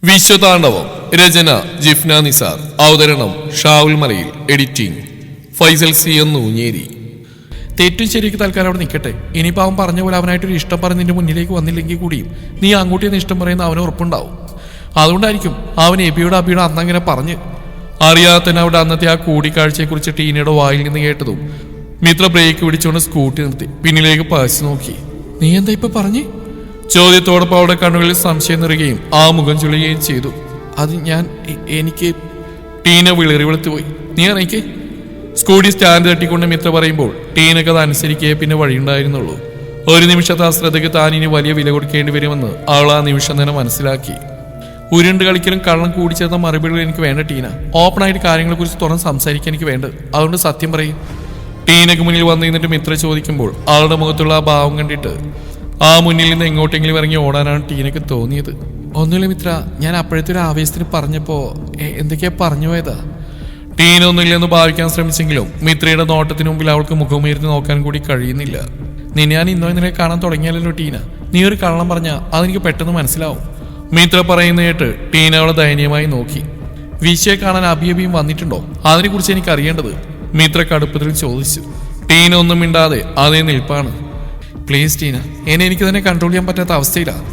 വിശ്വതാണ്ഡവം. രചന ജിഫ്ന നിസാർ. അവതരണം ഷാവുൽ മലയിൽ. Editing Faisal C എന്ന് ഊഞ്ഞേരി. തെറ്റും ശരിക്ക് തൽക്കാലം അവിടെ നിൽക്കട്ടെ. ഇനിയിപ്പോൾ അവൻ പറഞ്ഞ പോലെ അവനായിട്ടൊരു ഇഷ്ടം പറഞ്ഞ് നിന്റെ മുന്നിലേക്ക് വന്നില്ലെങ്കിൽ കൂടിയും നീ അങ്ങോട്ടേന്ന് ഇഷ്ടം പറയുന്ന അവന് ഉറപ്പുണ്ടാവും. അതുകൊണ്ടായിരിക്കും അവൻ എബിയോട് അബിയോട് അന്നങ്ങനെ പറഞ്ഞ്. അറിയാതെ തന്നെ അവിടെ അന്നത്തെ ആ കൂടിക്കാഴ്ചയെക്കുറിച്ച് ടീനയുടെ വായിൽ നിന്ന് കേട്ടതും മിത്ര ബ്രേക്ക് പിടിച്ചുകൊണ്ട് സ്കൂട്ടി നിർത്തി പിന്നിലേക്ക് പറിച്ചു നോക്കി. നീ എന്താ ഇപ്പൊ പറഞ്ഞ്? ചോദ്യത്തോടൊപ്പം അവളുടെ കണ്ണുകളിൽ സംശയം നിറുകയും ആ മുഖം ചുളിയുകയും ചെയ്തു. അത് എനിക്ക് ടീന വിളറി വെളുത്തുപോയി. നീ അറിയിക്കേ. സ്കൂട്ടി സ്റ്റാൻഡ് തട്ടിക്കൊണ്ട് മിത്ര പറയുമ്പോൾ ടീനക്ക് അത് അനുസരിക്കേ പിന്നെ വഴിയുണ്ടായിരുന്നുള്ളൂ. ഒരു നിമിഷത്തെ അശ്രദ്ധയ്ക്ക് താൻ ഇനി വലിയ വില കൊടുക്കേണ്ടി വരുമെന്ന് അവൾ ആ നിമിഷം തന്നെ മനസ്സിലാക്കി. ഉരുണ്ട് കളിക്കലും കള്ളം കൂടിച്ചേർന്ന മറുപടികൾ എനിക്ക് വേണ്ട ടീന. ഓപ്പണായിട്ട് കാര്യങ്ങളെക്കുറിച്ച് തുറന്ന് സംസാരിക്കാൻ എനിക്ക് വേണ്ട. അതുകൊണ്ട് സത്യം പറയും. ടീനക്ക് മുന്നിൽ വന്നു നിന്നിട്ട് മിത്ര ചോദിക്കുമ്പോൾ അവളുടെ മുഖത്തുള്ള ആ ഭാവം കണ്ടിട്ട് ആ മുന്നിൽ നിന്ന് എങ്ങോട്ടെങ്കിലും ഇറങ്ങി ഓടാനാണ് ടീനക്ക് തോന്നിയത്. ഒന്നുമില്ല മിത്ര, ഞാൻ അപ്പോഴത്തെ ഒരു ആവേശത്തിന് പറഞ്ഞപ്പോ എന്തൊക്കെയാ പറഞ്ഞു പോയതാ. ടീന ഒന്നുമില്ലെന്ന് ഭാവിക്കാൻ ശ്രമിച്ചെങ്കിലും മിത്രയുടെ നോട്ടത്തിന് മുമ്പിൽ അവൾക്ക് മുഖമുയർത്തി നോക്കാൻ കൂടി കഴിയുന്നില്ല. നിന്നെ ഞാൻ ഇന്നോ ഇന്നലെ കാണാൻ തുടങ്ങിയാലല്ലോ ടീന. നീ ഒരു കള്ളം പറഞ്ഞാൽ അതെനിക്ക് പെട്ടെന്ന് മനസ്സിലാവും. മിത്ര പറയുന്ന കേട്ട് ടീന അവളെ ദയനീയമായി നോക്കി. വിഷയെ കാണാൻ അബിയും വന്നിട്ടുണ്ടോ? അതിനെ കുറിച്ച് എനിക്ക് അറിയേണ്ടത്, മിത്ര കടുപ്പത്തിൽ ചോദിച്ചു. ടീന ഒന്നും മിണ്ടാതെ അതേ നിൽപ്പാണ്. പ്ലീസ് ടീന, എനിക്ക് തന്നെ കൺട്രോൾ ചെയ്യാൻ പറ്റാത്ത അവസ്ഥയിലാണ്.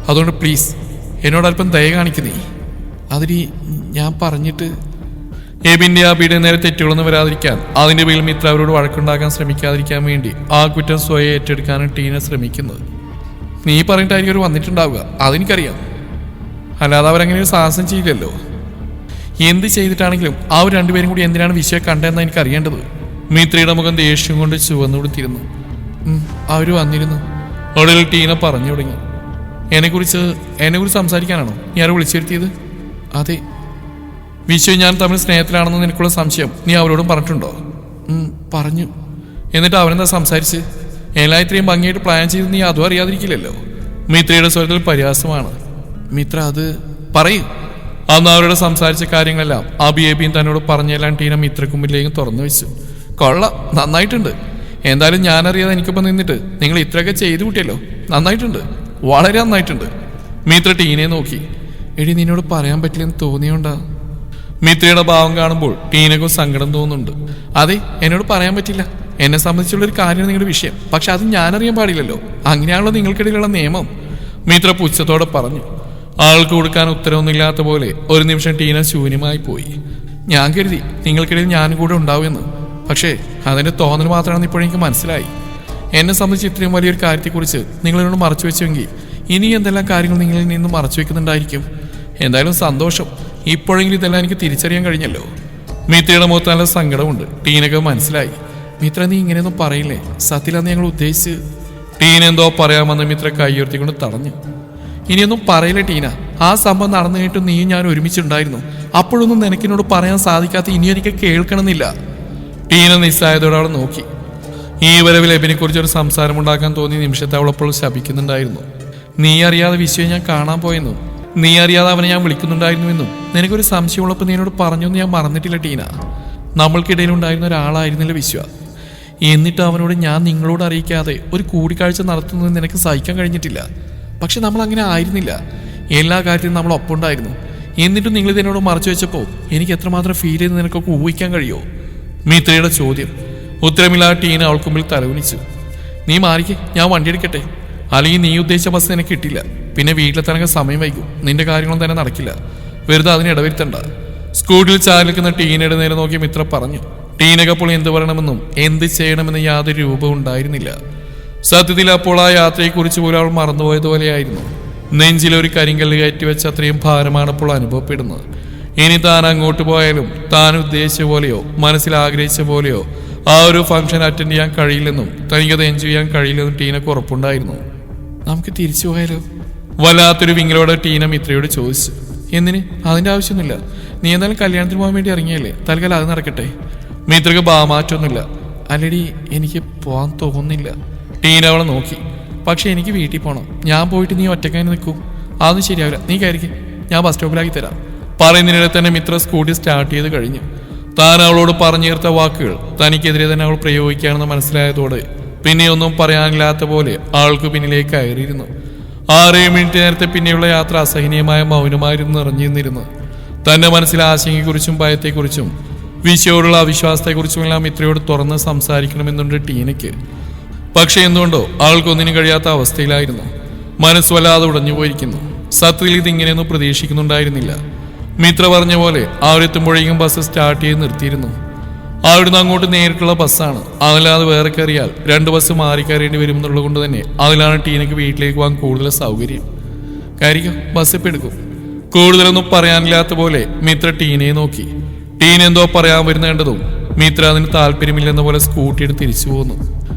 അതുകൊണ്ട് പ്ലീസ് എന്നോട് അല്പം ദയ കാണിക്കുന്നേ. അതിന് ഞാൻ പറഞ്ഞിട്ട് എബിന്റെ അബിയുടെ നേരെ തെറ്റുകളൊന്നും വരാതിരിക്കാൻ അതിന്റെ പേരിൽ മിത്ര അവരോട് വഴക്കുണ്ടാക്കാൻ ശ്രമിക്കാതിരിക്കാൻ വേണ്ടി ആ കുറ്റം സ്വയം ഏറ്റെടുക്കാനാണ് ടീന ശ്രമിക്കുന്നത്. നീ പറഞ്ഞിട്ടായിരിക്കും അവർ വന്നിട്ടുണ്ടാവുക, അതെനിക്കറിയാം. അല്ലാതെ അവരങ്ങനെ ഒരു സാഹസം ചെയ്യില്ലല്ലോ. എന്ത് ചെയ്തിട്ടാണെങ്കിലും അവർ രണ്ടുപേരും കൂടി എന്തിനാണ് വിഷയം കണ്ടതെന്നാണ് എനിക്ക് അറിയേണ്ടത്. മിത്രയുടെ മുഖം ദേഷ്യം കൊണ്ട് ചുവന്നു കൊടുത്തിരുന്നു. അവര് വന്നിരുന്നു. ഒടുവിൽ ടീന പറഞ്ഞു തുടങ്ങി. എന്നെക്കുറിച്ച് സംസാരിക്കാനാണോ നീ ആരെ വിളിച്ചു വരുത്തിയത്? അതെ. വിഷയം ഞാൻ തമ്മിൽ സ്നേഹത്തിലാണെന്ന് നിനക്കുള്ള സംശയം നീ അവരോടും പറഞ്ഞിട്ടുണ്ടോ? പറഞ്ഞു. എന്നിട്ട് അവനെന്താ സംസാരിച്ച്? എല്ലാം ഇത്രയും ഭംഗിയായിട്ട് പ്ലാൻ ചെയ്ത് നീ അതും അറിയാതിരിക്കില്ലല്ലോ. മിത്രയുടെ സ്വരത്തിൽ പരിഹാസമാണ്. മിത്ര അത് പറയും. അന്ന് അവരോട് സംസാരിച്ച കാര്യങ്ങളെല്ലാം അബിയും തന്നോട് പറഞ്ഞെല്ലാം ടീന മിത്രക്ക് മുമ്പിലേക്ക് തുറന്നു വെച്ചു. കൊള്ളാം, നന്നായിട്ടുണ്ട്. എന്തായാലും ഞാനറിയാതെ എനിക്കിപ്പോൾ നിന്നിട്ട് നിങ്ങൾ ഇത്രയൊക്കെ ചെയ്തു കൂട്ടിയല്ലോ. നന്നായിട്ടുണ്ട്, വളരെ നന്നായിട്ടുണ്ട്. മിത്ര ടീനയെ നോക്കി. എടി നിന്നോട് പറയാൻ പറ്റില്ലെന്ന് തോന്നിയോണ്ടാ. മിത്രയുടെ ഭാവം കാണുമ്പോൾ ടീനക്കും സങ്കടം തോന്നുന്നുണ്ട്. അതെ, എന്നോട് പറയാൻ പറ്റില്ല. എന്നെ സംബന്ധിച്ചുള്ളൊരു കാര്യമാണ് നിങ്ങളുടെ വിഷയം. പക്ഷെ അത് ഞാനറിയാൻ പാടില്ലല്ലോ. അങ്ങനെയാണല്ലോ നിങ്ങൾക്കിടയിലുള്ള നിയമം. മിത്ര പുച്ഛത്തോടെ പറഞ്ഞു. ആൾക്ക് കൊടുക്കാൻ ഉത്തരവൊന്നുമില്ലാത്ത പോലെ ഒരു നിമിഷം ടീന ശൂന്യമായി പോയി. ഞാൻ കരുതി നിങ്ങൾക്കിടയിൽ ഞാനും കൂടെ ഉണ്ടാവുമെന്ന്. പക്ഷേ അതിന്റെ തോന്നൽ മാത്രമാണെന്ന് ഇപ്പോഴെനിക്ക് മനസ്സിലായി. എന്നെ സംബന്ധിച്ച് ഇത്രയും വലിയൊരു കാര്യത്തെക്കുറിച്ച് നിങ്ങളെന്നോട് മറച്ചു വെച്ചെങ്കിൽ ഇനി എന്തെല്ലാം കാര്യങ്ങൾ നിങ്ങളിൽ നിന്ന് മറച്ചു വെക്കുന്നുണ്ടായിരിക്കും. എന്തായാലും സന്തോഷം, ഇപ്പോഴെങ്കിലും ഇതെല്ലാം എനിക്ക് തിരിച്ചറിയാൻ കഴിഞ്ഞല്ലോ. മിത്രയുടെ മുഖത്ത് നല്ല സങ്കടമുണ്ട്. ടീനക്ക് മനസ്സിലായി. മിത്ര, നീ ഇങ്ങനെയൊന്നും പറയില്ലേ, സത്യത്തിലാണ് ഞങ്ങൾ ഉദ്ദേശിച്ച്. ടീന എന്തോ പറയാമെന്ന് മിത്ര കൈയുയർത്തിക്കൊണ്ട് തടഞ്ഞു. ഇനിയൊന്നും പറയില്ല ടീന. ആ സംഭവം നടന്നു കഴിഞ്ഞിട്ട് നീയും ഞാൻ ഒരുമിച്ചുണ്ടായിരുന്നു. അപ്പോഴൊന്നും നിനക്കിനോട് പറയാൻ സാധിക്കാത്ത ഇനി എനിക്ക് കേൾക്കണമെന്നില്ല. ടീന നിസ്സായതോടെ അവളെ നോക്കി. ഈ വരവിൽ എബിനെ കുറിച്ചൊരു സംസാരം ഉണ്ടാക്കാൻ തോന്നിയ നിമിഷത്തെ അവളപ്പോൾ ശപിക്കുന്നുണ്ടായിരുന്നു. നീ അറിയാതെ വിശ്വയെ ഞാൻ കാണാൻ പോയെന്നും നീ അറിയാതെ അവനെ ഞാൻ വിളിക്കുന്നുണ്ടായിരുന്നുവെന്നും നിനക്കൊരു സംശയമുള്ളപ്പോൾ നീ എന്നോട് പറഞ്ഞൊന്നും ഞാൻ മറന്നിട്ടില്ല ടീന. നമ്മൾക്കിടയിലുണ്ടായിരുന്ന ഒരാളായിരുന്നില്ല വിശ്വ. എന്നിട്ട് അവനോട് ഞാൻ നിങ്ങളോട് അറിയിക്കാതെ ഒരു കൂടിക്കാഴ്ച നടത്തുന്നത് നിനക്ക് സഹിക്കാൻ കഴിഞ്ഞിട്ടില്ല. പക്ഷെ നമ്മൾ അങ്ങനെ ആയിരുന്നില്ല. എല്ലാ കാര്യത്തിലും നമ്മൾ ഒപ്പം ഉണ്ടായിരുന്നു. എന്നിട്ടും നിങ്ങൾ ഇതിനോട് മറച്ചു വെച്ചപ്പോൾ എനിക്ക് എത്രമാത്രം ഫീൽ ചെയ്ത് നിനക്കൊക്കെ ഊഹിക്കാൻ കഴിയുമോ? മിത്രയുടെ ചോദ്യം. ഉത്തരമില്ലാതെ ടീന അവൾക്ക് മുമ്പിൽ തലകുനിച്ചു. നീ മാറിക്കേ, ഞാൻ വണ്ടി എടുക്കട്ടെ. അല്ലെങ്കിൽ നീ ഉദ്ദേശിച്ച ബസ് നിനക്ക് കിട്ടില്ല. പിന്നെ വീട്ടിലെത്താനൊക്കെ സമയം വൈകും. നിന്റെ കാര്യങ്ങളൊന്നും തന്നെ നടക്കില്ല. വെറുതെ അതിന് ഇടവരുത്തണ്ട. സ്കൂട്ടിൽ ചാലിക്കുന്ന ടീനയുടെ നേരെ നോക്കി മിത്ര പറഞ്ഞു. ടീനക്കപ്പോൾ എന്ത് പറയണമെന്നും എന്ത് ചെയ്യണമെന്നും യാതൊരു രൂപവും ഉണ്ടായിരുന്നില്ല. സത്യത്തിൽ അപ്പോൾ ആ യാത്രയെക്കുറിച്ച് പോലും അവൾ മറന്നുപോയതുപോലെയായിരുന്നു. നെഞ്ചിലൊരു കരിങ്കല്ല് കയറ്റി വെച്ച അത്രയും ഭാരമാണ് അപ്പോൾ അനുഭവപ്പെടുന്നത്. ഇനി താൻ അങ്ങോട്ട് പോയാലും താൻ ഉദ്ദേശിച്ച പോലെയോ മനസ്സിൽ ആഗ്രഹിച്ച പോലെയോ ആ ഒരു ഫംഗ്ഷൻ അറ്റൻഡ് ചെയ്യാൻ കഴിയില്ലെന്നും തനിക്കത് എൻജോയ് ചെയ്യാൻ കഴിയില്ലെന്നും ടീനക്ക് ഉറപ്പുണ്ടായിരുന്നു. നമുക്ക് തിരിച്ചു പോയാലോ? വല്ലാത്തൊരു വിങ്ങലോടെ ടീന മിത്രയോട് ചോദിച്ചു. എന്തിന്? അതിൻ്റെ ആവശ്യമൊന്നുമില്ല. നീ എന്തായാലും കല്യാണത്തിന് പോകാൻ വേണ്ടി ഇറങ്ങിയല്ലേ, തൽക്കാലം അത് നടക്കട്ടെ. മിത്രക്ക് ഭാമാറ്റൊന്നുമില്ല. അല്ലടി, എനിക്ക് പോകാൻ തോന്നുന്നില്ല. ടീന അവളെ നോക്കി. പക്ഷെ എനിക്ക് വീട്ടിൽ പോകണം. ഞാൻ പോയിട്ട് നീ ഒറ്റക്കായി നിൽക്കും. അതൊന്നും ശരിയാവില്ല. നീ കയറിക്ക്, ഞാൻ ബസ് സ്റ്റോപ്പിലാക്കി തരാം. പറയുന്നതിനിടെ തന്നെ മിത്ര സ്കൂട്ടി സ്റ്റാർട്ട് ചെയ്ത് കഴിഞ്ഞു. താൻ അവളോട് പറഞ്ഞു ചേർത്ത വാക്കുകൾ തനിക്കെതിരെ തന്നെ അവൾ പ്രയോഗിക്കുകയാണെന്ന് മനസ്സിലായതോടെ പിന്നെ ഒന്നും പറയാനില്ലാത്ത പോലെ ആൾക്ക് പിന്നിലേക്ക് കയറിയിരുന്നു. 6 മിനിറ്റ് നേരത്തെ പിന്നെയുള്ള യാത്ര അസഹനീയമായ മൗനമായിരുന്നു നിറഞ്ഞിരുന്നിരുന്നു. തന്റെ മനസ്സിലെ ആശങ്കയെക്കുറിച്ചും ഭയത്തെക്കുറിച്ചും വിഷയോടുള്ള അവിശ്വാസത്തെക്കുറിച്ചുമെല്ലാം മിത്രയോട് തുറന്ന് സംസാരിക്കണമെന്നുണ്ട് ടീനയ്ക്ക്. പക്ഷെ എന്തുകൊണ്ടോ ആൾക്കൊന്നിനും കഴിയാത്ത അവസ്ഥയിലായിരുന്നു. മനസ്സ് വല്ലാതെ ഉടഞ്ഞുപോയിരിക്കുന്നു. സത്യത്തിൽ ഇതിങ്ങനെയൊന്നും പ്രതീക്ഷിക്കുന്നുണ്ടായിരുന്നില്ല. മിത്ര പറഞ്ഞ പോലെ അവരെത്തുമ്പോഴേക്കും ബസ് സ്റ്റാർട്ട് ചെയ്ത് നിർത്തിയിരുന്നു. അവിടുന്ന് അങ്ങോട്ട് നേരിട്ടുള്ള ബസ്സാണ്. അതല്ലാതെ വേറെ കയറിയാൽ 2 ബസ് മാറി കയറേണ്ടി വരും എന്നുള്ളത് കൊണ്ട് തന്നെ അതിലാണ് ടീനയ്ക്ക് വീട്ടിലേക്ക് പോകാൻ കൂടുതൽ സൗകര്യം. കാര്യോ ബസ് ഇപ്പം എടുക്കും. കൂടുതലൊന്നും പറയാനില്ലാത്ത പോലെ മിത്ര ടീനയെ നോക്കി. ടീന എന്തോ പറയാൻ വരുന്നേണ്ടതും മിത്ര അതിന് താല്പര്യമില്ലെന്ന പോലെ സ്കൂട്ടി എടുത്ത് തിരിച്ചു പോന്നു.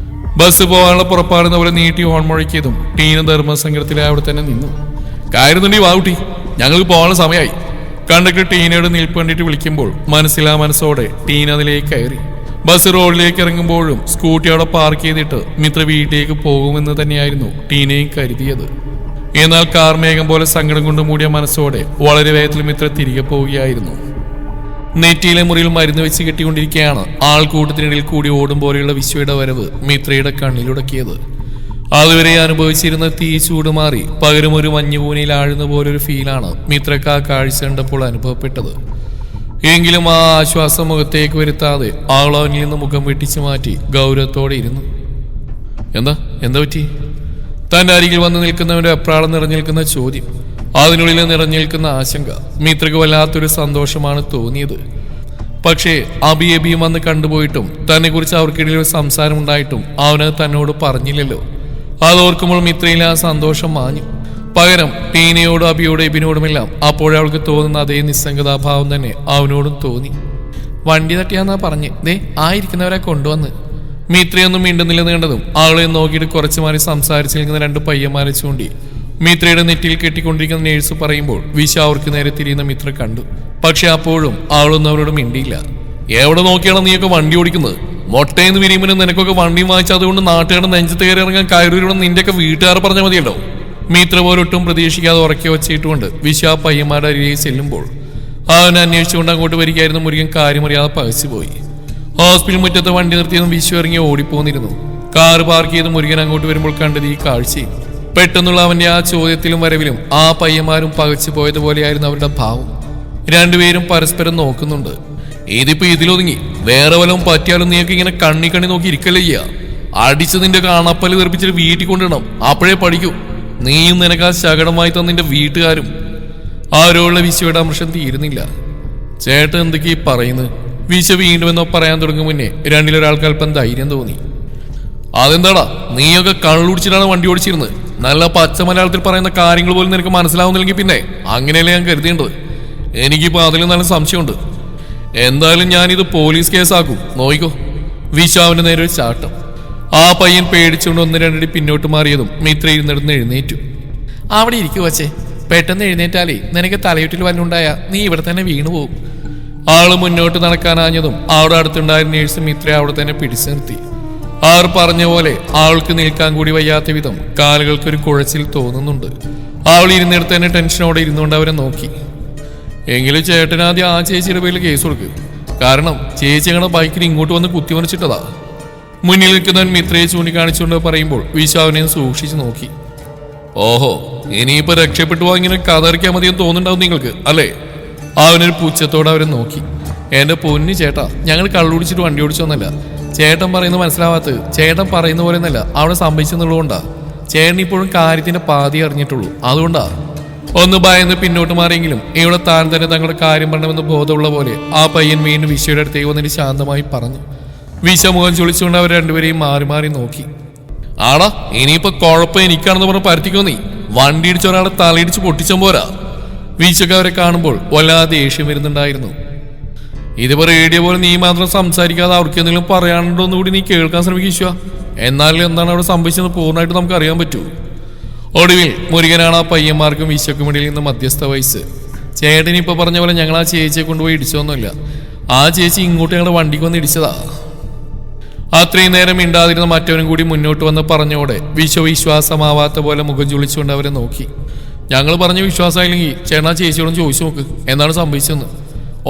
ബസ് പോകാനുള്ള പുറപ്പാടുന്ന പോലെ നീട്ടി ഹോൺ മുഴക്കിയതും ടീന ധർമ്മസങ്കടത്തിലായി അവിടെ തന്നെ നിന്നു. കയറുന്നുണ്ടി വാവുട്ടി, ഞങ്ങൾക്ക് പോകാനുള്ള സമയമായി. കണ്ടക്ടർ ടീനയോട് നിൽപ്പ് കണ്ടിട്ട് വിളിക്കുമ്പോൾ മനസ്സിലാ മനസ്സോടെ ടീന അതിലേക്ക് കയറി. ബസ് റോഡിലേക്ക് ഇറങ്ങുമ്പോഴും സ്കൂട്ടി അവിടെ പാർക്ക് ചെയ്തിട്ട് മിത്ര വീട്ടിലേക്ക് പോകുമെന്ന് തന്നെയായിരുന്നു ടീനയും കരുതിയത്. എന്നാൽ കാർമേഘം പോലെ സങ്കടം കൊണ്ട് മൂടിയ മനസ്സോടെ വളരെ വേഗത്തിൽ മിത്ര തിരികെ പോവുകയായിരുന്നു. നെറ്റിയിലെ മുറിയിൽ മരുന്ന് വെച്ച് കെട്ടിക്കൊണ്ടിരിക്കുകയാണ് ആൾക്കൂട്ടത്തിനിടയിൽ കൂടി ഓടും പോലെയുള്ള വിശ്വയുടെ വരവ് മിത്രയുടെ കണ്ണിലുടക്കിയത്. അതുവരെ അനുഭവിച്ചിരുന്ന തീ ചൂട് മാറി പകരം ഒരു മഞ്ഞുപൂനയിൽ ആഴുന്ന പോലൊരു ഫീലാണ് മിത്രക്ക് ആ കാഴ്ച കണ്ടപ്പോൾ അനുഭവപ്പെട്ടത്. എങ്കിലും ആ ആശ്വാസം മുഖത്തേക്ക് വരുത്താതെ ആളവനിൽ നിന്ന് മുഖം വെട്ടിച്ചു മാറ്റി ഗൗരവത്തോടെ ഇരുന്നു. എന്താ പറ്റി? തന്റെ അരികിൽ വന്ന് നിൽക്കുന്നവന്റെ അപ്രാളം നിറഞ്ഞു നിൽക്കുന്ന ചോദ്യം, അതിനുള്ളിൽ നിറഞ്ഞു നിൽക്കുന്ന ആശങ്ക മിത്രക്ക് വല്ലാത്തൊരു സന്തോഷമാണ് തോന്നിയത്. പക്ഷേ അബിയും വന്ന് കണ്ടുപോയിട്ടും തന്നെ കുറിച്ച് അവർക്കിടയിൽ ഒരു സംസാരം ഉണ്ടായിട്ടും അവനത് തന്നോട് പറഞ്ഞില്ലല്ലോ. അതോർക്കുമ്പോൾ മിത്രയിൽ ആ സന്തോഷം മാഞ്ഞു. പകരം ടീനയോടും അബിയോടും എബിനോടുമെല്ലാം അപ്പോഴവൾക്ക് തോന്നുന്ന അതേ നിസ്സംഗതാഭാവം തന്നെ അവനോടും തോന്നി. വണ്ടി തട്ടിയാന്നാ പറഞ്ഞ് ദേ ആയിരിക്കുന്നവരെ കൊണ്ടുവന്ന്. മിത്രയൊന്നും മിണ്ടുന്നില്ല നീണ്ടതും ആളെ നോക്കിയിട്ട് കുറച്ചു മാറി സംസാരിച്ചു നിൽക്കുന്ന 2 പയ്യന്മാരെ ചൂണ്ടി മിത്രയുടെ നെറ്റിയിൽ കെട്ടിക്കൊണ്ടിരിക്കുന്ന നേഴ്സ് പറയുമ്പോൾ വിശ അവർക്ക് നേരെ തിരിയുന്ന മിത്ര കണ്ടു. പക്ഷെ അപ്പോഴും ആളൊന്നും അവരോട് മിണ്ടിയില്ല. എവിടെ നോക്കിയാണോ നീയൊക്കെ വണ്ടി ഓടിക്കുന്നത്? മൊട്ടയെന്ന് വിരിയുമ്പോൾ നിനക്കൊക്കെ വണ്ടി വാങ്ങിച്ച അതുകൊണ്ട് നാട്ടുകാരുടെ നെഞ്ചത്ത് കയറി ഇറങ്ങാൻ കയറിയിടണം നിന്റെയൊക്കെ വീട്ടുകാർ പറഞ്ഞാൽ മതിയല്ലോ. മിത്ര പോലൊട്ടും പ്രതീക്ഷിക്കാതെ ഉറക്കി വച്ചിട്ടുകൊണ്ട് വിശ പയ്യന്മാരുടെ അരികെ ചെല്ലുമ്പോൾ അവനെ അന്വേഷിച്ചുകൊണ്ട് അങ്ങോട്ട് വരികയായിരുന്നു. മുരുകൻ കാര്യമറിയാതെ പകച്ചുപോയി. ഹോസ്പിറ്റൽ മുറ്റത്ത് വണ്ടി നിർത്തിയതും വിശു ഇറങ്ങി ഓടിപ്പോന്നിരുന്നു. കാറ് പാർക്ക് ചെയ്ത് മുരുകൻ അങ്ങോട്ട് വരുമ്പോൾ കണ്ടത് ഈ കാഴ്ചയും. പെട്ടെന്നുള്ള അവന്റെ ആ ചോദ്യത്തിലും വരവിലും ആ പയ്യന്മാരും പകച്ചു പോയതുപോലെയായിരുന്നു അവരുടെ ഭാവം. രണ്ടുപേരും പരസ്പരം നോക്കുന്നുണ്ട്. ഇതിപ്പോ ഇതിലൊതുങ്ങി വേറെ വല്ലതും പറ്റിയാലും നീയൊക്കെ ഇങ്ങനെ കണ്ണി നോക്കി ഇരിക്കല്ലേ ചെയ്യാ? അടിച്ച് നിന്റെ കാണപ്പല് തെറിപ്പിച്ചിട്ട് വീട്ടിൽ കൊണ്ടിടണം, അപ്പോഴേ പഠിക്കൂ. നീയും നിനക്ക് ആ ശകടമായി തന്നിന്റെ വീട്ടുകാരും. ആരോടുള്ള വിശയുടെ അമൃഷം തീരുന്നില്ല. ചേട്ടൻ എന്തൊക്കെയാ പറയുന്നത്? വിശ വീണ്ടും എന്നോ പറയാൻ തുടങ്ങും മുന്നേ രണ്ടിലൊരാൾക്ക് അല്പം ധൈര്യം തോന്നി. അതെന്താടാ നീയൊക്കെ കള്ളുടിച്ചിട്ടാണ് വണ്ടി ഓടിച്ചിരുന്നത്? നല്ല പച്ച മലയാളത്തിൽ പറയുന്ന കാര്യങ്ങൾ പോലും നിനക്ക് മനസ്സിലാവുന്നില്ലെങ്കിൽ പിന്നെ അങ്ങനെയല്ലേ ഞാൻ കരുതേണ്ടത്? എനിക്കിപ്പോ അതിലും നല്ല സംശയമുണ്ട്. എന്തായാലും ഞാനിത് പോലീസ് കേസാക്കും, നോയിക്കോ. വിശാവിന്റെ നേരെ ഒരു ചാട്ടം. ആ പയ്യൻ പേടിച്ചുകൊണ്ട് 1-2 പിന്നോട്ട് മാറിയതും മിത്ര ഇരുന്നിടന്ന് എഴുന്നേറ്റു. അവിടെ ഇരിക്കു വച്ചേ, പെട്ടെന്ന് എഴുന്നേറ്റാലേ നിനക്ക് തലയുറ്റിൽ വല്ലുണ്ടായ നീ ഇവിടെ തന്നെ വീണു പോകും. ആള് മുന്നോട്ട് നടക്കാനാഞ്ഞതും അവിടെ അടുത്തുണ്ടായിരുന്ന നേഴ്സ് മിത്ര അവിടെ തന്നെ പിടിച്ചു നിർത്തി. അവർ പറഞ്ഞ പോലെ ആൾക്ക് നിൽക്കാൻ കൂടി വയ്യാത്ത വിധം കാലുകൾക്കൊരു കുഴച്ചിൽ തോന്നുന്നുണ്ട്. അവൾ ഇരുന്നിടത്ത് തന്നെ ടെൻഷനോടെ ഇരുന്നുകൊണ്ട് അവരെ നോക്കി. എങ്കിലും ചേട്ടനാദ്യം ആ ചേച്ചിയുടെ പേരിൽ കേസ് കൊടുക്കുക. കാരണം ചേച്ചി ഞങ്ങളുടെ ബൈക്കിൽ ഇങ്ങോട്ട് വന്ന് കുത്തിമറിച്ചിട്ടതാ. മുന്നിൽ നിൽക്കുന്നവൻ മിത്രയെ ചൂണ്ടിക്കാണിച്ചുകൊണ്ട് പറയുമ്പോൾ വിശാവിനെ സൂക്ഷിച്ചു നോക്കി. ഓഹോ, ഇനിയിപ്പോ രക്ഷപ്പെട്ടു പോകാൻ ഇങ്ങനെ കതറിക്കാൻ മതിയെന്ന് തോന്നുന്നുണ്ടാവും നിങ്ങൾക്ക് അല്ലേ? അവനൊരു പുച്ഛത്തോടെ അവരെ നോക്കി. എന്റെ പൊന്നു ചേട്ടാ, ഞങ്ങൾ കള്ളുടിച്ചിട്ട് വണ്ടി ഓടിച്ചൊന്നല്ല. ചേട്ടൻ പറയുന്നത് മനസ്സിലാവാത്തത് ചേട്ടൻ പറയുന്ന പോലെ ഒന്നല്ല അവിടെ സംഭവിച്ചെന്നുള്ളതുകൊണ്ടാ. ചേട്ടൻ ഇപ്പോഴും കാര്യത്തിന്റെ പാതി അറിഞ്ഞിട്ടുള്ളൂ, അതുകൊണ്ടാ. ഒന്ന് ഭയന്ന് പിന്നോട്ട് മാറിയെങ്കിലും ഇവിടെ താൻ തന്നെ തങ്ങളുടെ കാര്യം പറയണമെന്ന് ബോധമുള്ള പോലെ ആ പയ്യൻ വീണ്ടും വിശയുടെ അടുത്തേക്ക് വന്നിട്ട് ശാന്തമായി പറഞ്ഞു. വിശ മുഖം ചൊളിച്ചുകൊണ്ട് അവർ രണ്ടുപേരെയും മാറി മാറി നോക്കി. ആടാ, ഇനിയിപ്പോ കുഴപ്പം എനിക്കാണെന്ന് പറഞ്ഞ് പരത്തിക്കോ. നീ വണ്ടി ഇടിച്ച ഒരാളെ തലയിടിച്ച് പൊട്ടിച്ച പോരാ. വിശക്ക് അവരെ കാണുമ്പോൾ വല്ലാതെ ദേഷ്യം വരുന്നുണ്ടായിരുന്നു. ഇതിപ്പോ റേഡിയോ പോലെ നീ മാത്രം സംസാരിക്കാതെ അവർക്ക് എന്തെങ്കിലും പറയാനുണ്ടോ എന്നുകൂടി നീ കേൾക്കാൻ ശ്രമിക്കുക. എന്നാലും എന്താണ് അവിടെ സംഭവിച്ചതെന്ന് പൂർണ്ണമായിട്ട് നമുക്ക് അറിയാൻ പറ്റൂ. ഒടുവിൽ മുരുകനാണ് ആ പയ്യന്മാർക്കും വിശക്കും ഇടയിൽ നിന്ന് മധ്യസ്ഥ വയസ്സ്. ചേട്ടനി ഇപ്പൊ പറഞ്ഞ പോലെ ഞങ്ങൾ ആ ചേച്ചിയെ കൊണ്ടുപോയി ഇടിച്ചൊന്നുമില്ല. ആ ചേച്ചി ഇങ്ങോട്ട് ഞങ്ങളുടെ വണ്ടിക്ക് വന്ന് ഇടിച്ചതാ. അത്രയും നേരം മിണ്ടാതിരുന്ന മറ്റവനും കൂടി മുന്നോട്ട് വന്ന് പറഞ്ഞോടെ വിശ്വാസമാവാത്ത പോലെ മുഖം ചുളിച്ചുകൊണ്ട് അവരെ നോക്കി. ഞങ്ങൾ പറഞ്ഞ വിശ്വാസമായില്ലെങ്കിൽ ചേട്ടൻ ആ ചേച്ചിയോടും ചോദിച്ചു നോക്ക് എന്താണ് സംഭവിച്ചതെന്ന്.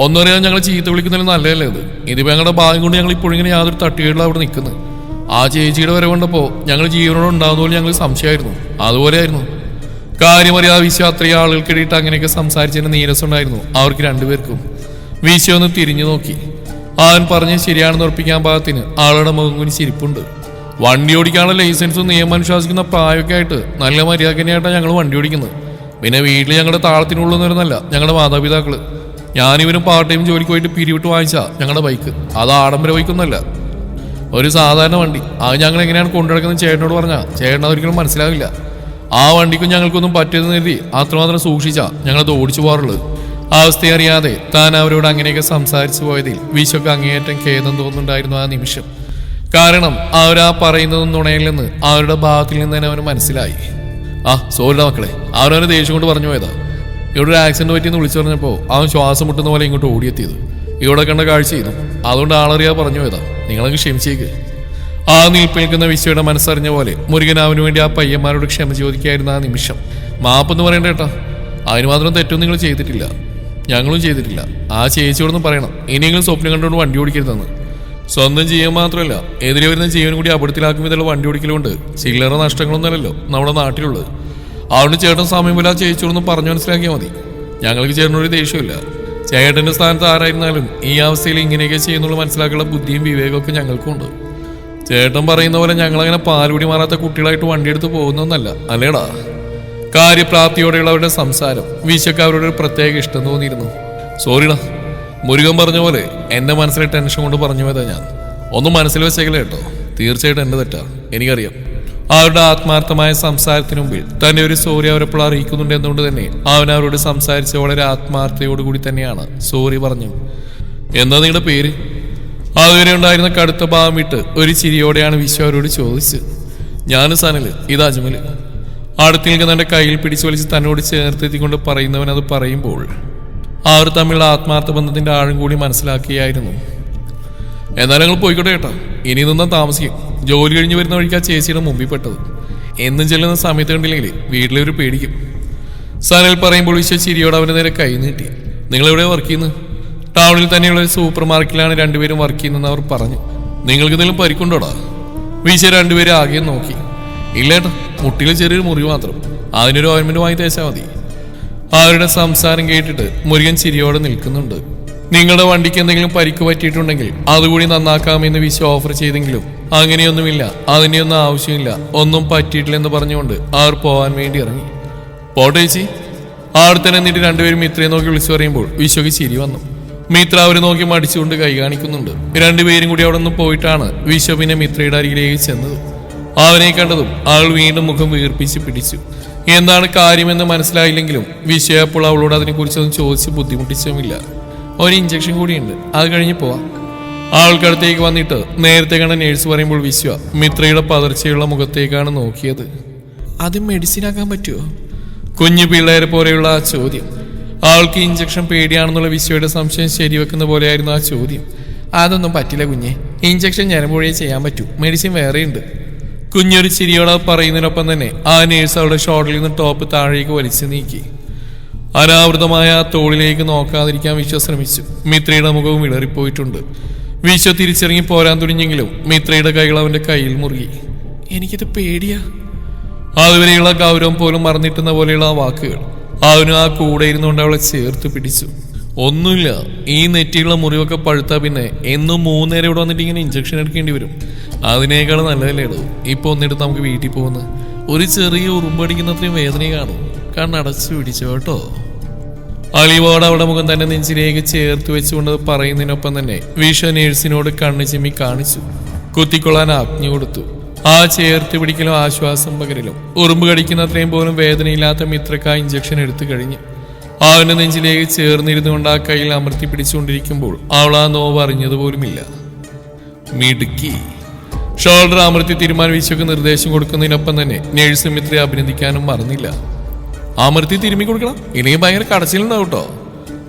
ഒന്നറിയാൻ ഞങ്ങൾ ചീത്ത വിളിക്കുന്നതിന് നല്ലതല്ലേ അത്? ഇതിപ്പോ ഞങ്ങളുടെ ഭാഗ്യം കൊണ്ട് ഞങ്ങൾ ഇപ്പോഴിങ്ങനെ യാതൊരു തട്ടുകേടിലും അവിടെ നിൽക്കുന്നത്. ആ ചേച്ചിയുടെ വരെ കൊണ്ടപ്പോ ഞങ്ങൾ ജീവനോട് ഉണ്ടാകുന്ന പോലെ ഞങ്ങൾ സംശയമായിരുന്നു. അതുപോലെയായിരുന്നു. കാര്യമറിയാതെ വിശ്വ അത്രയും ആളുകൾക്കിടയിട്ട് അങ്ങനെയൊക്കെ സംസാരിച്ചതിന് നീരസുണ്ടായിരുന്നു അവർക്ക് രണ്ടുപേർക്കും. വിശ്വ ഒന്ന് തിരിഞ്ഞു നോക്കി. അവൻ പറഞ്ഞ് ശരിയാണെന്ന് ഉറപ്പിക്കാൻ പാകത്തിന് ആളുടെ മുഖം കുനി ചിരിപ്പുണ്ട്. വണ്ടി ഓടിക്കാനുള്ള ലൈസൻസും നിയമം അനുശാസിക്കുന്ന പ്രായമൊക്കെ ആയിട്ട് നല്ല മര്യാദക്കനെയായിട്ടാണ് ഞങ്ങൾ വണ്ടി ഓടിക്കുന്നത്. പിന്നെ വീട്ടിൽ ഞങ്ങളുടെ താളത്തിനുള്ളൊന്നുമല്ല ഞങ്ങളുടെ മാതാപിതാക്കള്. ഞാനിവരും പാർട്ട് ടൈം ജോലിക്ക് പോയിട്ട് പിരിവിട്ട് വാങ്ങിച്ചാ ഞങ്ങളുടെ ബൈക്ക്. അത് ആഡംബര ബൈക്കൊന്നുമല്ല, ഒരു സാധാരണ വണ്ടി. അത് ഞങ്ങൾ എങ്ങനെയാണ് കൊണ്ടുനടക്കുന്നത് ചേട്ടനോട് പറഞ്ഞാൽ ചേട്ടൻ അതൊരിക്കലും മനസ്സിലാവില്ല. ആ വണ്ടിക്കും ഞങ്ങൾക്കൊന്നും പറ്റുന്ന കരുതി അത്രമാത്രം സൂക്ഷിച്ചാ ഞങ്ങളത് ഓടിച്ചു പോകാറുള്ളത്. അവസ്ഥയറിയാതെ താൻ അവരോട് അങ്ങനെയൊക്കെ സംസാരിച്ചു പോയതിൽ വിശ്വക്ക് അങ്ങേയറ്റം ഖേദം തോന്നുന്നുണ്ടായിരുന്നു ആ നിമിഷം. കാരണം അവരാ പറയുന്നതും നുണയില്ലെന്ന് അവരുടെ ഭാഗത്തിൽ നിന്ന് തന്നെ അവന് മനസ്സിലായി. സോറിയുടെ മക്കളെ, അവനവന് ദേഷ്യം കൊണ്ട് പറഞ്ഞു പോയതാ. ഇവിടെ ഒരു ആക്സിഡന്റ് പറ്റിയെന്ന് വിളിച്ചു പറഞ്ഞപ്പോൾ അവൻ ശ്വാസം മുട്ടുന്ന പോലെ ഇങ്ങോട്ട് ഓടിയെത്തിയത്. ഇവിടെ കണ്ട കാഴ്ച ചെയ്തു, അതുകൊണ്ട് ആളറിയാതെ പറഞ്ഞു പോയതാ. നിങ്ങളങ്ങ് ക്ഷമിച്ചേക്ക്. ആ നിൽപ്പ് നിൽക്കുന്ന വിശ്വയുടെ മനസ്സറിഞ്ഞ പോലെ മുരുകൻ അവന് വേണ്ടി ആ പയ്യന്മാരോട് ക്ഷമ ചോദിക്കായിരുന്നു ആ നിമിഷം. മാപ്പെന്ന് പറയണ്ട കേട്ടാ, അതിന് മാത്രം തെറ്റൊന്നും നിങ്ങൾ ചെയ്തിട്ടില്ല, ഞങ്ങളും ചെയ്തിട്ടില്ല. ആ ചേച്ചിയോടൊന്നും പറയണം ഇനിയെങ്കിലും സ്വപ്നം കണ്ടുകൊണ്ട് വണ്ടി ഓടിക്കരുതെന്ന്. സ്വന്തം ജീവൻ മാത്രമല്ല എതിരെ വരുന്ന ജീവനും കൂടി അപകടത്തിലാക്കും വിധമുള്ള വണ്ടി ഓടിക്കലുകൊണ്ട് ചില്ലറ നഷ്ടങ്ങളൊന്നുമല്ലല്ലോ നമ്മുടെ നാട്ടിലുള്ളത്. അതുകൊണ്ട് ചേട്ടൻ സമയം പോലെ ആ ചേച്ചിയോടൊന്നും പറഞ്ഞു മനസ്സിലാക്കിയാൽ മതി. ഞങ്ങൾക്ക് ചേട്ടനൊരു ദേഷ്യമില്ല. ചേട്ടന്റെ സ്ഥാനത്ത് ആരായിരുന്നാലും ഈ അവസ്ഥയിൽ ഇങ്ങനെയൊക്കെ ചെയ്യുന്നുള്ള മനസ്സിലാക്കാനുള്ള ബുദ്ധിയും വിവേകമൊക്കെ ഞങ്ങൾക്കുണ്ട്. ചേട്ടൻ പറയുന്ന പോലെ ഞങ്ങളങ്ങനെ പാലുകൂടി മാറാത്ത കുട്ടികളായിട്ട് വണ്ടിയെടുത്ത് പോകുന്നൊന്നല്ല, അല്ലേടാ? കാര്യപ്രാപ്തിയോടെയുള്ളവരുടെ സംസാരം വിശ്വക്ക് അവരുടെ ഒരു പ്രത്യേക ഇഷ്ടം തോന്നിയിരുന്നു. സോറിടാ, മുരുകൻ പറഞ്ഞ പോലെ എന്റെ മനസ്സിലെ ടെൻഷൻ കൊണ്ട് പറഞ്ഞു പോയതാ ഞാൻ. ഒന്നും മനസ്സിൽ വെച്ചേക്കല കേട്ടോ, തീർച്ചയായിട്ടും എന്റെ തെറ്റാ, എനിക്കറിയാം. അവരുടെ ആത്മാർത്ഥമായ സംസാരത്തിന് മുമ്പിൽ തന്നെ ഒരു സോറി അവരെപ്പോൾ അറിയിക്കുന്നുണ്ട് എന്നുകൊണ്ട് തന്നെ അവൻ അവരോട് സംസാരിച്ച വളരെ ആത്മാർത്ഥതയോടുകൂടി തന്നെയാണ് സോറി പറഞ്ഞു. എന്താ നിങ്ങളുടെ പേര്? അതുവരെ ഉണ്ടായിരുന്ന കടുത്ത ഭാവം വിട്ട് ഒരു ചിരിയോടെയാണ് വിശ്വ അവരോട് ചോദിച്ചത്. ഞാൻ സനല്, ഇത് അജ്മല്. അടുത്ത് നിൽക്കുന്ന തന്റെ കയ്യിൽ പിടിച്ചു വലിച്ച് തന്നോട് ചേർത്തെത്തിക്കൊണ്ട് പറയുന്നവൻ അത് പറയുമ്പോൾ അവർ തമ്മിലുള്ള ആത്മാർത്ഥ ബന്ധത്തിന്റെ ആഴം കൂടി മനസ്സിലാക്കിയായിരുന്നു. എന്നാലും ഞങ്ങൾ പോയിക്കോട്ടെ കേട്ടോ, ഇനി നിന്നാ താമസിക്കും. ജോലി കഴിഞ്ഞ് വരുന്ന വഴിക്ക് ആ ചേച്ചിയുടെ മുമ്പിൽ പെട്ടത്. എന്നും ചെല്ലുന്ന സമയത്ത് കണ്ടില്ലെങ്കിൽ വീട്ടിലൊരു പേടിക്കും. സനൽ പറയുമ്പോൾ വിശ്വ ചിരിയോടെ അവന്റെ നേരെ കൈ നീട്ടി. നിങ്ങളെവിടെയാണ് വർക്ക് ചെയ്യുന്നത്? ടൗണിൽ തന്നെയുള്ള ഒരു സൂപ്പർ മാർക്കറ്റിലാണ് രണ്ടുപേരും വർക്ക് ചെയ്യുന്നതെന്ന് അവർ പറഞ്ഞു. നിങ്ങൾക്ക് എന്തെങ്കിലും പരിക്കുണ്ടോടാ? വിശ്വ രണ്ടുപേരും ആകെ നോക്കി. ഇല്ലേട്ടാ, മുട്ടിയിൽ ചെറിയൊരു മുറിവ് മാത്രം, അതിനൊരു ഓയിൻമെന്റ് വാങ്ങി തേച്ചാൽ മതി. അവരുടെ സംസാരം കേട്ടിട്ട് മുരുകൻ ചിരിയോടെ നിൽക്കുന്നുണ്ട്. നിങ്ങളുടെ വണ്ടിക്ക് എന്തെങ്കിലും പരിക്ക് പറ്റിയിട്ടുണ്ടെങ്കിൽ അതുകൂടി നന്നാക്കാമെന്ന് വിശ്വ ഓഫർ ചെയ്തെങ്കിലും അങ്ങനെയൊന്നുമില്ല, അതിനെയൊന്നും ആവശ്യമില്ല, ഒന്നും പറ്റിയിട്ടില്ലെന്ന് പറഞ്ഞുകൊണ്ട് അവർ പോവാൻ വേണ്ടി ഇറങ്ങി. പോട്ടെ ചേച്ചി. അവിടെ തന്നെ എന്നിട്ട് രണ്ടുപേരും മിത്രയെ നോക്കി വിളിച്ചു പറയുമ്പോൾ വിശ്വക്ക് ചിരി വന്നു. മിത്ര അവരെ നോക്കി മടിച്ചുകൊണ്ട് കൈ കാണിക്കുന്നുണ്ട്. രണ്ടുപേരും കൂടി അവിടെ നിന്ന് പോയിട്ടാണ് വിശ്വ പിന്നെ മിത്രയുടെ അരികിലേക്ക് ചെന്നത്. അവനെ കണ്ടതും അവൾ വീണ്ടും മുഖം വീർപ്പിച്ച് പിടിച്ചു. എന്താണ് കാര്യമെന്ന് മനസ്സിലായില്ലെങ്കിലും വിശ്വ അപ്പോൾ അവളോട് അതിനെക്കുറിച്ചൊന്നും ചോദിച്ച് ബുദ്ധിമുട്ടിച്ചുമില്ല. ഒരു ഇഞ്ചക്ഷൻ കൂടിയുണ്ട്, അത് കഴിഞ്ഞ് പോവാം. ആൾക്കടുത്തേക്ക് വന്നിട്ട് നേരത്തെ കണ്ട നേഴ്സ് പറയുമ്പോൾ വിശ്വ മിത്രയുടെ പതർച്ചയുള്ള മുഖത്തേക്കാണ് നോക്കിയത്. അത് മെഡിസിൻ ആക്കാൻ പറ്റുമോ? കുഞ്ഞു പിള്ളേരെ പോലെയുള്ള ആ ചോദ്യം. ആൾക്ക് ഇഞ്ചക്ഷൻ പേടിയാണെന്നുള്ള വിശ്വയുടെ സംശയം ശരിവെക്കുന്ന പോലെയായിരുന്നു ആ ചോദ്യം. അതൊന്നും പറ്റില്ല കുഞ്ഞെ, ഇഞ്ചക്ഷൻ ഞരമ്പുഴയെ ചെയ്യാൻ പറ്റൂ, മെഡിസിൻ വേറെയുണ്ട്. കുഞ്ഞൊരു ചിരിയോടെ പറയുന്നതിനൊപ്പം തന്നെ ആ നേഴ്സ് അവളുടെ ഷോർട്ടിൽ നിന്ന് ടോപ്പ് താഴേക്ക് വലിച്ചു നീക്കി. അനാവൃതമായ ആ തോളിലേക്ക് നോക്കാതിരിക്കാൻ വിശ്വ ശ്രമിച്ചു. മിത്രയുടെ മുഖവും ഇടറിപ്പോയിട്ടുണ്ട്. വിശ്വ തിരിച്ചിറങ്ങി പോരാൻ തുനിഞ്ഞെങ്കിലും മിത്രയുടെ കൈകൾ അവന്റെ കയ്യിൽ മുറുകി. എനിക്കിത് പേടിയാ. അതുവരെയുള്ള ഗൗരവം പോലും മറന്നിട്ടുന്ന പോലെയുള്ള ആ വാക്കുകൾ. അവനും ആ കൂടെ ഇരുന്നുകൊണ്ട് അവളെ ചേർത്ത് പിടിച്ചു. ഒന്നുമില്ല, ഈ നെറ്റിയുള്ള മുറിവൊക്കെ പഴുത്താ പിന്നെ എന്നും 3 നേരം ഇവിടെ വന്നിട്ട് ഇങ്ങനെ ഇഞ്ചക്ഷൻ എടുക്കേണ്ടി വരും. അതിനേക്കാൾ നല്ലതല്ലേ ഇടൂ ഇപ്പൊ ഒന്നെടുത്ത് നമുക്ക് വീട്ടിൽ പോകുന്നത്. ഒരു ചെറിയ ഉറുമ്പടിക്കുന്നത്രയും വേദനയെ കാണും. കണ്ണടച്ചു പിടിച്ചു കേട്ടോ. അലിവോട് അവളുടെ മുഖം തന്നെ നെഞ്ചിലേക്ക് ചേർത്ത് വെച്ചുകൊണ്ട് പറയുന്നതിനൊപ്പം തന്നെ വിശ്വ നേഴ്സിനോട് കണ്ണു ചിമ്മി കാണിച്ചു. കുത്തിക്കൊള്ളാൻ ആജ്ഞ കൊടുത്തു. ആ ചേർത്ത് പിടിക്കലും ആശ്വാസം പകരലും ഉറുമ്പ് കടിക്കുന്നത്രയും പോലും വേദനയില്ലാത്ത മിത്രക്ക ഇഞ്ചക്ഷൻ എടുത്തു കഴിഞ്ഞു. അവന്റെ നെഞ്ചിലേക്ക് ചേർന്നിരുന്നു കൊണ്ട് ആ കയ്യിൽ അമർത്തി പിടിച്ചുകൊണ്ടിരിക്കുമ്പോൾ അവൾ ആ നോവ് അറിഞ്ഞതുപോലുമില്ല. മിടുക്കി. ഷോൾഡർ അമർത്തി തീരുമാനം വിശ്വക്ക് നിർദ്ദേശം കൊടുക്കുന്നതിനൊപ്പം തന്നെ നേഴ്സ് മിത്രയെ അഭിനന്ദിക്കാനും മറന്നില്ല. അമർത്തി തിരുമ്മി കൊടുക്കണം, ഇല്ലെങ്കിൽ ഭയങ്കര കടച്ചിലുണ്ടാവും കേട്ടോ.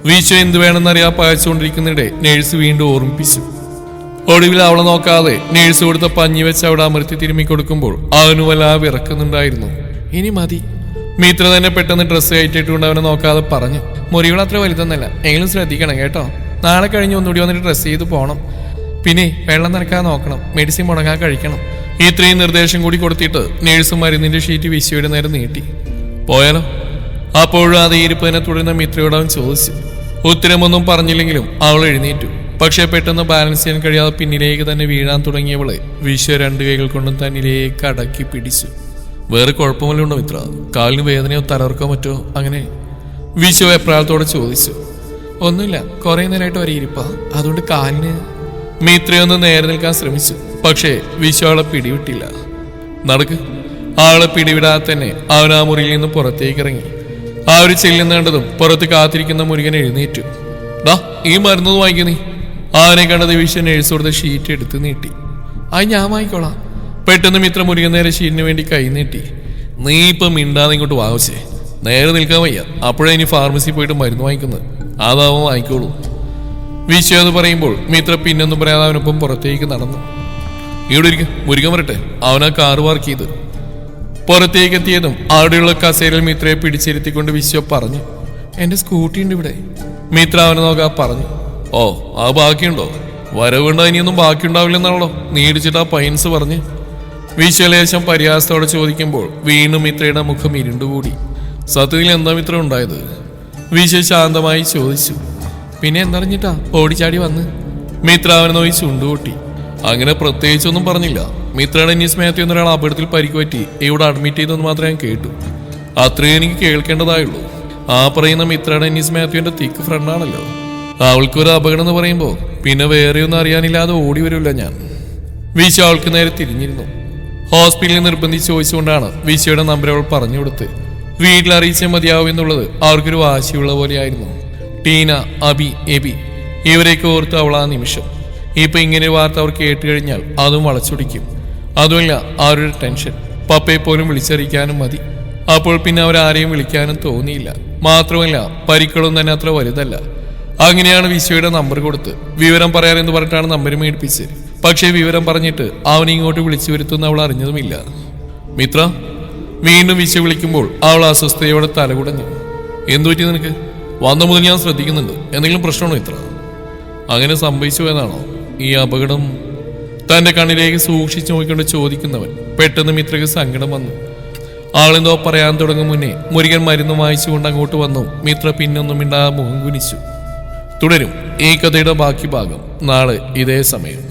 വിശ്വ എന്ത് വേണമെന്നറിയാ പയച്ചുകൊണ്ടിരിക്കുന്നിടെ നേഴ്സ് വീണ്ടും ഓർമ്മിപ്പിച്ചു. ഒടുവിൽ അവളെ നോക്കാതെ നേഴ്സ് കൊടുത്ത പഞ്ഞി വെച്ച് അവിടെ അമർത്തി തിരുമ്മി കൊടുക്കുമ്പോൾ അവന് വല്ലാ വിറക്കുന്നുണ്ടായിരുന്നു. ഇനി മതി. മിത്ര തന്നെ പെട്ടെന്ന് ഡ്രസ്സ് കയറ്റിട്ടുകൊണ്ട് അവനെ നോക്കാതെ പറഞ്ഞു. മുറികൾ അത്ര വലുതൊന്നല്ല, എങ്കിലും ശ്രദ്ധിക്കണം കേട്ടോ. നാളെ കഴിഞ്ഞ് ഒന്നുകൂടി വന്നിട്ട് ഡ്രസ്സ് ചെയ്ത് പോകണം. പിന്നെ വെള്ളം നനക്കാതെ നോക്കണം, മെഡിസിൻ മുടങ്ങാതെ കഴിക്കണം. ഇത്രയും നിർദ്ദേശം കൂടി കൊടുത്തിട്ട് നേഴ്സ് മരുന്നിന്റെ ഷീറ്റ് വിശ്വയുടെ നേരെ നീട്ടി. പോയാലോ? അപ്പോഴും അതേ ഇരിപ്പ് തന്നെ തുടരുന്ന മിത്രയോട് അവൻ ചോദിച്ചു. ഉത്തരമൊന്നും പറഞ്ഞില്ലെങ്കിലും അവൾ എഴുന്നേറ്റു. പക്ഷെ പെട്ടെന്ന് ബാലൻസ് ചെയ്യാൻ കഴിയാതെ പിന്നിലേക്ക് തന്നെ വീഴാൻ തുടങ്ങിയവളെ വിശ്വ 2 കൈകൾ കൊണ്ടും തന്നിലേക്ക് അടക്കി പിടിച്ചു. വേറെ കുഴപ്പമല്ലോ ഉണ്ടോ മിത്ര? കാലിന് വേദനയോ തലർക്കോ മറ്റോ അങ്ങനെ? വിശ്വ എപ്രാളത്തോടെ ചോദിച്ചു. ഒന്നുമില്ല, കുറെ നേരമായിട്ട് വരെ ഇരിപ്പാ, അതുകൊണ്ട് കാലിന്. മിത്രയൊന്ന് നേരെ നിൽക്കാൻ ശ്രമിച്ചു. പക്ഷേ വിശ്വ അവളെ പിടിവിട്ടില്ല. നടക്ക്. ആളെ പിടിവിടാതെ തന്നെ അവൻ ആ മുറിയിൽ നിന്ന് പുറത്തേക്ക് ഇറങ്ങി. ആ ഒരു ചെല്ലുന്നേണ്ടതും പുറത്ത് കാത്തിരിക്കുന്ന മുരുകൻ എഴുന്നേറ്റു. ഡാ, ഈ മരുന്നൊന്നും വാങ്ങിക്കൂ നീ. അവനെ കണ്ടത് വിശ്വ നേഴ്സ് കൊടുത്ത ഷീറ്റ് എടുത്ത് നീട്ടി. അത് ഞാൻ വാങ്ങിക്കോളാം. പെട്ടെന്ന് മിത്ര മുരുകൻ നേരെ ഷീറ്റിന് വേണ്ടി കൈ നീട്ടി. നീ ഇപ്പം മിണ്ടാതെ ഇങ്ങോട്ട് വാങ്ങിച്ചേ. നേരെ നിൽക്കാൻ വയ്യ. അപ്പോഴേ ഇനി ഫാർമസി പോയിട്ട് മരുന്ന് വാങ്ങിക്കുന്നത്. അതാവും വാങ്ങിക്കോളൂ. വിശ്വ എന്ന് പറയുമ്പോൾ മിത്ര പിന്നൊന്നും പറയാതെ അവനൊപ്പം പുറത്തേക്ക് നടന്നു. ഇവിടെ ഇരിക്കും, മുരുകൻ വരട്ടെ. അവനാ കാറ് പാർക്ക് ചെയ്ത് പുറത്തേക്ക് എത്തിയതും അവിടെയുള്ള കസേരയിൽ മിത്രയെ പിടിച്ചിരുത്തിക്കൊണ്ട് വിശ്വ പറഞ്ഞു. എന്റെ സ്കൂട്ടി ഉണ്ട് ഇവിടെ. മിത്ര അവനെ നോക്കാ പറഞ്ഞു. ഓ, ആ ബാക്കിയുണ്ടോ? വരവുണ്ടോ? ഇനിയൊന്നും ബാക്കിയുണ്ടാവില്ലെന്നാണല്ലോ നീ ഇടിച്ചിട്ട് ആ പൈൻസ് പറഞ്ഞ്. വിശ്വലേശം പരിഹാസത്തോടെ ചോദിക്കുമ്പോൾ വീണ്ടും മിത്രയുടെ മുഖം ഇരുണ്ടുകൂടി. സത്യത്തിൽ എന്താ മിത്ര ഉണ്ടായത്? വിശ്വ ശാന്തമായി ചോദിച്ചു. പിന്നെ എന്തറിഞ്ഞിട്ടാ ഓടിച്ചാടി വന്ന്? മിത്ര അവനെ നോക്കി ചുണ്ടുകൂട്ടി. അങ്ങനെ പ്രത്യേകിച്ചൊന്നും പറഞ്ഞില്ല. മിത്ര ഡെന്നിസ് മാത്യു എന്നൊരാൾ അപകടത്തിൽ പരിക്കുപറ്റി ഇവിടെ അഡ്മിറ്റ് ചെയ്തെന്ന് മാത്രമേ ഞാൻ കേട്ടു. അത്രയും എനിക്ക് കേൾക്കേണ്ടതായുള്ളൂ. ആ പറയുന്ന മിത്ര ഡെന്നിസ് മാത്യുവിന്റെ തിക്ക് ഫ്രണ്ടാണല്ലോ. അവൾക്കൊരു അപകടം എന്ന് പറയുമ്പോൾ പിന്നെ വേറെയൊന്നും അറിയാനില്ലാതെ ഓടി വരില്ല ഞാൻ. വിശ്വ അവൾക്ക് നേരെ തിരിഞ്ഞിരുന്നു. ഹോസ്പിറ്റലിൽ നിർബന്ധിച്ച് ചോദിച്ചുകൊണ്ടാണ് വിശ്വയുടെ നമ്പർ അവൾ പറഞ്ഞു കൊടുത്ത്. വീട്ടിൽ അറിയിച്ചേ മതിയാവും എന്നുള്ളത് അവർക്കൊരു വാശിയുള്ള പോലെയായിരുന്നു. ടീന, അബി, എബി ഇവരെയൊക്കെ ഓർത്ത് അവൾ ആ നിമിഷം. ഇപ്പൊ ഇങ്ങനെ വാർത്ത അവർ കേട്ട് കഴിഞ്ഞാൽ അതും വളച്ചൊടിക്കും. അതുമല്ല അവരുടെ ടെൻഷൻ. പപ്പയെ പോലും വിളിച്ചറിയിക്കാനും മതി. അപ്പോൾ പിന്നെ അവരാരെയും വിളിക്കാനും തോന്നിയില്ല. മാത്രമല്ല പരിക്കളൊന്നും തന്നെ അത്ര വലുതല്ല. അങ്ങനെയാണ് വിശ്വയുടെ നമ്പർ കൊടുത്ത് വിവരം പറയാനെന്ന് പറഞ്ഞിട്ടാണ് നമ്പർ മേടിപ്പിച്ച്. പക്ഷേ വിവരം പറഞ്ഞിട്ട് അവനെ ഇങ്ങോട്ട് വിളിച്ചു വരുത്തുന്ന അവൾ അറിഞ്ഞതുമില്ല. മിത്ര, വീണ്ടും വിശ്വ വിളിക്കുമ്പോൾ അവൾ അസ്വസ്ഥതയോടെ തലകുടഞ്ഞു. എന്തു പറ്റി നിനക്ക്? വന്ന മുതൽ ഞാൻ ശ്രദ്ധിക്കുന്നുണ്ട്. എന്തെങ്കിലും പ്രശ്നമാണോ മിത്ര? അങ്ങനെ സംഭവിച്ചു എന്നാണോ ഈ അപകടം? തന്റെ കണ്ണിലേക്ക് സൂക്ഷിച്ചു നോക്കിക്കൊണ്ട് ചോദിക്കുന്നവൻ പെട്ടെന്ന് മിത്രയ്ക്ക് സങ്കടം വന്നു. ആളെന്തോ പറയാൻ തുടങ്ങും മുന്നേ മുരുകൻ മരുന്ന് വായിച്ചുകൊണ്ട് അങ്ങോട്ട് വന്നു. മിത്ര പിന്നൊന്നും മിണ്ടാതെ മുഖം കുനിച്ചു. തുടരും ഈ കഥയുടെ ബാക്കി ഭാഗം നാളെ ഇതേ സമയം.